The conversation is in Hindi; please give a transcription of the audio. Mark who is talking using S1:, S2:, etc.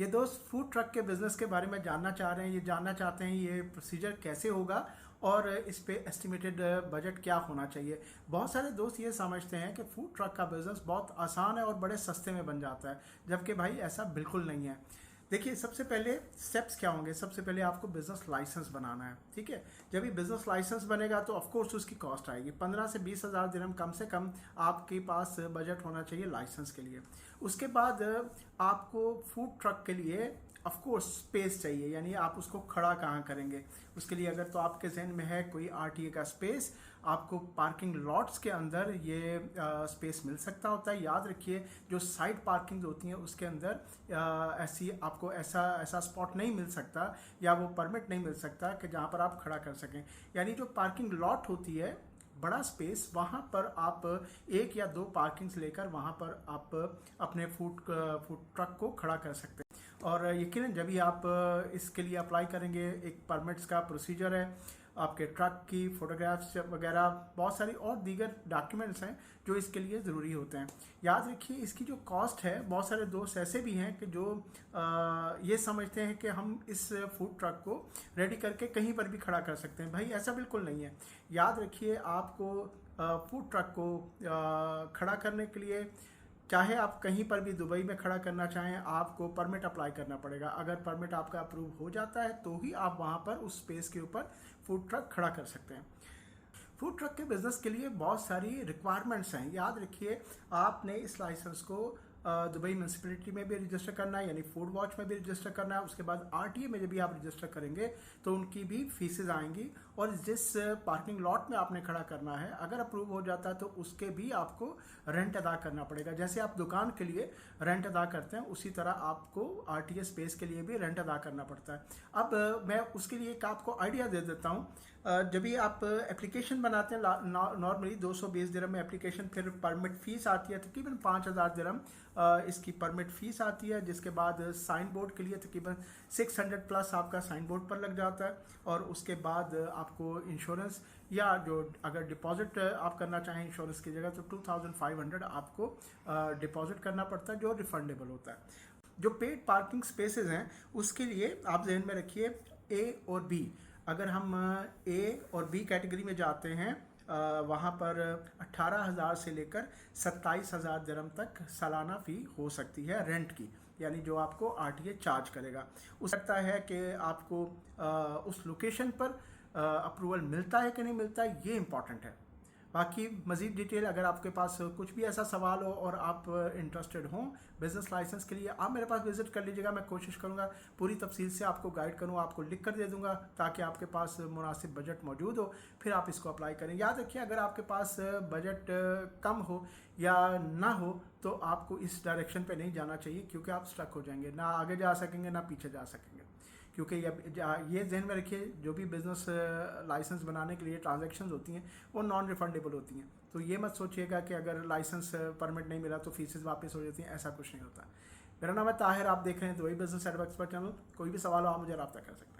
S1: ये दोस्त फूड ट्रक के बिज़नेस के बारे में जानना चाह रहे हैं, ये जानना चाहते हैं ये प्रोसीजर कैसे होगा और इस पे एस्टिमेटेड बजट क्या होना चाहिए। बहुत सारे दोस्त ये समझते हैं कि फूड ट्रक का बिज़नेस बहुत आसान है और बड़े सस्ते में बन जाता है, जबकि भाई ऐसा बिल्कुल नहीं है। देखिए, सबसे पहले स्टेप्स क्या होंगे। सबसे पहले आपको बिजनेस लाइसेंस बनाना है, ठीक है। जब ये बिजनेस लाइसेंस बनेगा तो ऑफकोर्स उसकी कॉस्ट आएगी 15 से 20 हज़ार दिरहम कम से कम आपके पास बजट होना चाहिए लाइसेंस के लिए। उसके बाद आपको फूड ट्रक के लिए ऑफकोर्स स्पेस चाहिए, यानी आप उसको खड़ा कहाँ करेंगे। उसके लिए अगर तो आपके जहन में है कोई आरटीए का स्पेस, आपको पार्किंग लॉट्स के अंदर ये स्पेस मिल सकता होता है। याद रखिए, जो साइड पार्किंग होती हैं उसके अंदर ऐसी आपको ऐसा स्पॉट नहीं मिल सकता या वो परमिट नहीं मिल सकता कि जहाँ पर आप खड़ा कर सकें। यानी जो पार्किंग लॉट होती है, बड़ा स्पेस, वहाँ पर आप एक या दो पार्किंग्स लेकर वहाँ पर आप अपने फूड ट्रक को खड़ा कर सकते हैं। और यकीनन जब भी आप इसके लिए अप्लाई करेंगे, एक परमिट्स का प्रोसीजर है, आपके ट्रक की फ़ोटोग्राफ्स वगैरह, बहुत सारी और दीगर डॉक्यूमेंट्स हैं जो इसके लिए ज़रूरी होते हैं। याद रखिए, इसकी जो कॉस्ट है, बहुत सारे दोस्त ऐसे भी हैं कि जो ये समझते हैं कि हम इस फूड ट्रक को रेडी करके कहीं पर भी खड़ा कर सकते हैं। भाई ऐसा बिल्कुल नहीं है। याद रखिए, आपको फूड ट्रक को खड़ा करने के लिए, चाहे आप कहीं पर भी दुबई में खड़ा करना चाहें, आपको परमिट अप्लाई करना पड़ेगा। अगर परमिट आपका अप्रूव हो जाता है तो ही आप वहाँ पर उस स्पेस के ऊपर फूड ट्रक खड़ा कर सकते हैं। फूड ट्रक के बिजनेस के लिए बहुत सारी रिक्वायरमेंट्स हैं। याद रखिए, आपने इस लाइसेंस को दुबई म्यूनसिपैलिटी में भी रजिस्टर करना है, यानी फूड वॉच में भी रजिस्टर करना है। उसके बाद आरटीए में जब भी आप रजिस्टर करेंगे तो उनकी भी फीसेज आएंगी, और जिस पार्किंग लॉट में आपने खड़ा करना है, अगर अप्रूव हो जाता है तो उसके भी आपको रेंट अदा करना पड़ेगा। जैसे आप दुकान के लिए रेंट अदा करते हैं, उसी तरह आपको आरटीए स्पेस के लिए भी रेंट अदा करना पड़ता है। अब मैं उसके लिए एक आपको आइडिया दे देता हूँ। जब भी आप एप्लीकेशन बनाते हैं, नॉर्मली 220 दिरहम में एप्लीकेशन, फिर परमिट फीस आती है तकरीबन 5000 दिरहम इसकी परमिट फीस आती है। जिसके बाद साइन बोर्ड के लिए तकरीबन 600 प्लस आपका साइन बोर्ड पर लग जाता है। और उसके बाद आपको इंश्योरेंस, या जो अगर डिपॉजिट आप करना चाहें इंश्योरेंस की जगह, तो 2500 आपको डिपॉजिट करना पड़ता है, जो रिफंडेबल होता है। जो पेड पार्किंग स्पेसेस हैं उसके लिए आप ध्यान में रखिए ए और बी। अगर हम ए और बी कैटेगरी में जाते हैं, वहाँ पर 18,000 से लेकर 27,000 दिरहम तक सालाना फ़ी हो सकती है रेंट की, यानी जो आपको आरटीए चार्ज करेगा। उस लगता है कि आपको उस लोकेशन पर अप्रूवल मिलता है कि नहीं मिलता है, ये इम्पॉर्टेंट है। बाकी मज़ीद डिटेल अगर आपके पास कुछ भी ऐसा सवाल हो और आप इंटरेस्टेड हों बिज़नेस लाइसेंस के लिए, आप मेरे पास विज़िट कर लीजिएगा। मैं कोशिश करूँगा पूरी तफसील से आपको गाइड करूँ, आपको लिख कर दे दूँगा ताकि आपके पास मुनासिब बजट मौजूद हो, फिर आप इसको अप्लाई करें। याद रखिए, अगर आपके पास बजट कम हो या ना हो तो आपको इस डायरेक्शन पे नहीं जाना चाहिए, क्योंकि आप स्टक हो जाएंगे, ना आगे जा सकेंगे ना पीछे जा सकेंगे। क्योंकि ये ध्यान में रखिए, जो भी बिज़नेस लाइसेंस बनाने के लिए ट्रांजैक्शंस होती हैं वो नॉन रिफंडेबल होती हैं। तो ये मत सोचिएगा कि अगर लाइसेंस परमिट नहीं मिला तो फीसेस वापस हो जाती हैं, ऐसा कुछ नहीं होता। मेरा नाम है ताहिर, आप देख रहे हैं Dubai business advice expert channel. कोई भी सवाल हो आप मुझे रब्ता कर सकते हैं।